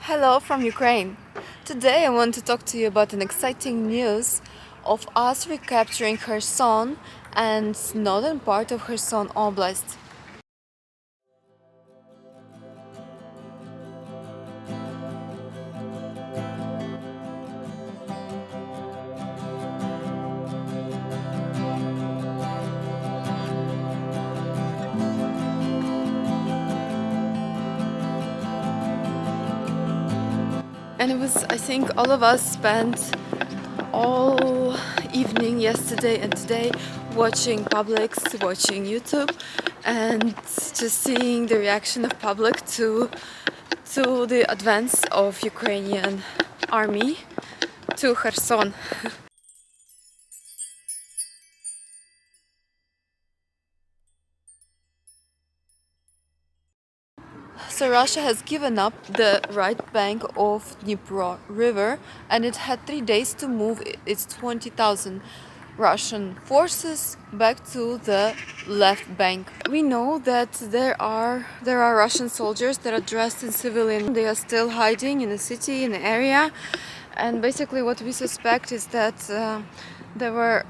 Hello from Ukraine. Today I want to talk to you about an exciting news of us recapturing Kherson and northern part of Kherson Oblast. And it was, I think, all of us spent all evening yesterday and today watching publics, watching YouTube, and just seeing the reaction of public to the advance of Ukrainian army to Kherson. So Russia has given up the right bank of Dnipro River, and it had 3 days to move its 20,000 Russian forces back to the left bank. We know that there are Russian soldiers that are dressed in civilian. They are still hiding in the city, in the area, and basically what we suspect is that there were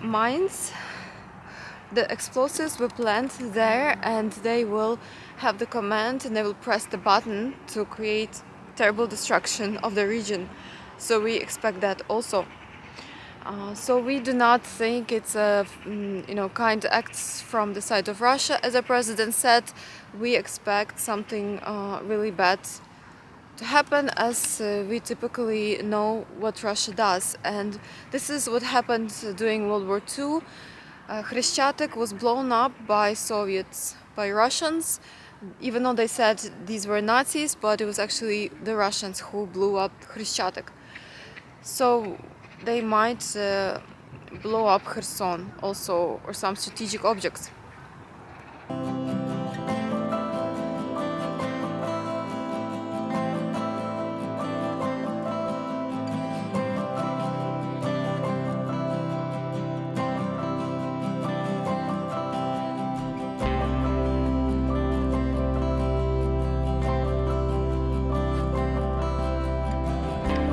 mines. The explosives were planted there, and they will have the command and they will press the button to create terrible destruction of the region. So we expect that also. So we do not think it's a kind acts from the side of Russia. As the president said, we expect something really bad to happen, as we typically know what Russia does, and this is what happened during World War II. Khreshchatyk was blown up by Soviets, by Russians, even though they said these were Nazis, but it was actually the Russians who blew up Khreshchatyk. So they might blow up Kherson also, or some strategic objects.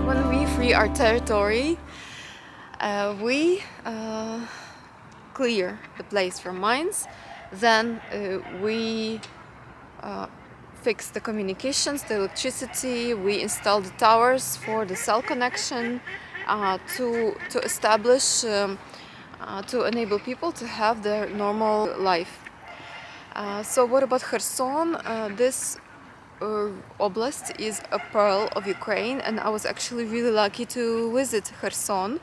When we free our territory, we clear the place from mines, then we fix the communications, the electricity, we install the towers for the cell connection to establish, to enable people to have their normal life. So what about Kherson? This oblast is a pearl of Ukraine, and I was actually really lucky to visit Kherson.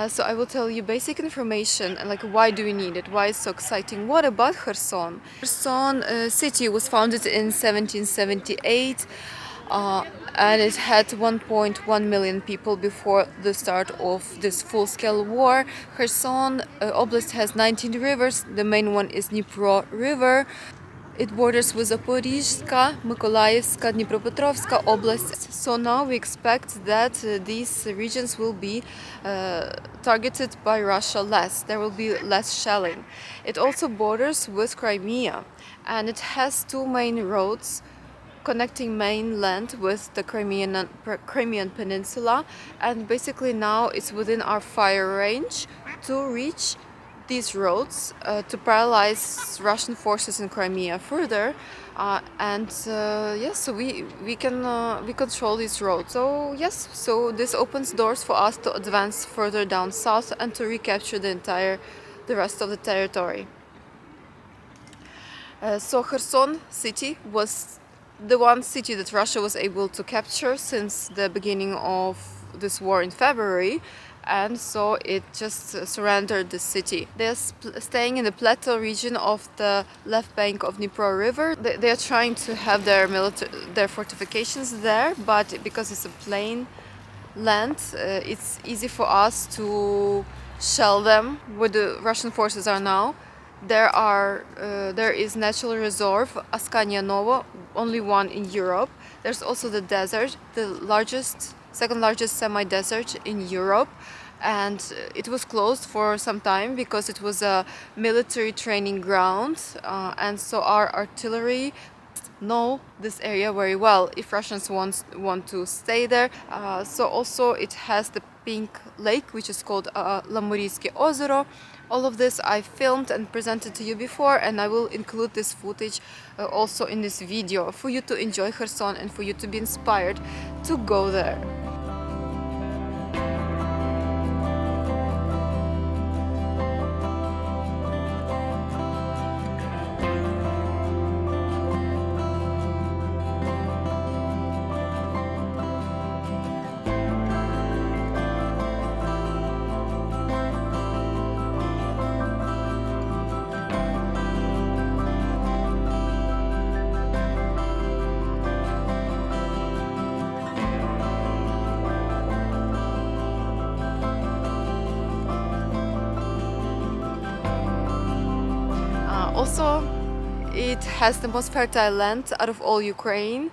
So I will tell you basic information and like why do we need it, why it's so exciting. What about Kherson? Kherson city was founded in 1778. And it had 1.1 million people before the start of this full-scale war. Kherson Oblast has 19 rivers. The main one is Dnipro River. It borders with Zaporizhska, Mykolaiivska, Dnipropetrovska Oblast. So now we expect that these regions will be targeted by Russia less. There will be less shelling. It also borders with Crimea, and it has two main roads connecting mainland with the Crimean Peninsula, and basically now it's within our fire range to reach these roads to paralyze Russian forces in Crimea further, so we control these roads. So yes, so this opens doors for us to advance further down south and to recapture the rest of the territory. So Kherson city was the one city that Russia was able to capture since the beginning of this war in February, and so it just surrendered the city. They're staying in the plateau region of the left bank of Dnipro River. They are trying to have their fortifications there, but because it's a plain land, it's easy for us to shell them where the Russian forces are now. There is natural reserve Askania Novo, only one in Europe. There's also the desert, second largest semi-desert in Europe, and it was closed for some time because it was a military training ground, and so our artillery know this area very well if Russians want to stay there. So also it has the pink lake, which is called Lamuriyske ozero. All of this I filmed and presented to you before, and I will include this footage also in this video for you to enjoy Kherson and for you to be inspired to go there. Also, it has the most fertile land out of all Ukraine.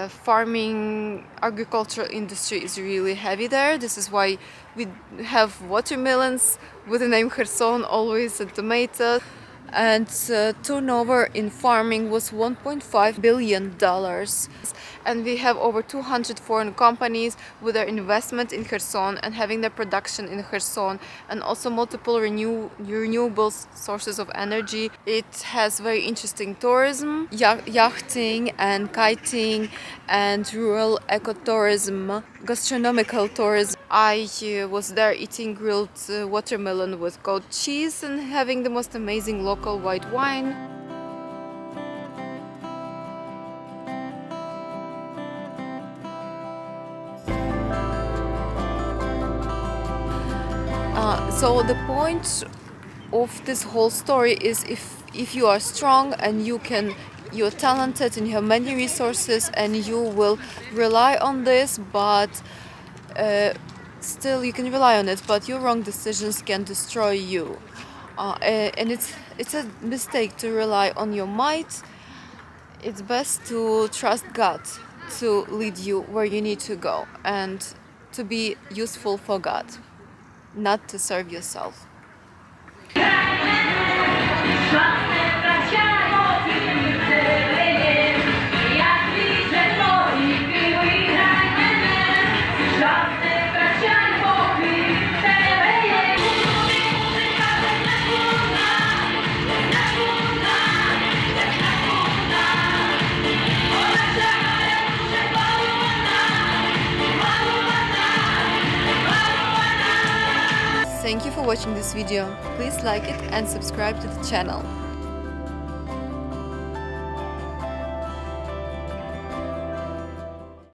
Farming, agricultural industry is really heavy there. This is why we have watermelons with the name Kherson always, and tomatoes. And turnover in farming was $1.5 billion. And we have over 200 foreign companies with their investment in Kherson and having their production in Kherson, and also multiple renewable sources of energy. It has very interesting tourism, yachting and kiting and rural ecotourism, gastronomical tourism. I was there eating grilled watermelon with goat cheese and having the most amazing local white wine. So the point of this whole story is if you are strong and you're talented and you have many resources and you will rely on this, but still you can rely on it, but your wrong decisions can destroy you. And it's a mistake to rely on your might. It's best to trust God to lead you where you need to go and to be useful for God, not to serve yourself. Thank you for watching this video. Please like it and subscribe to the channel.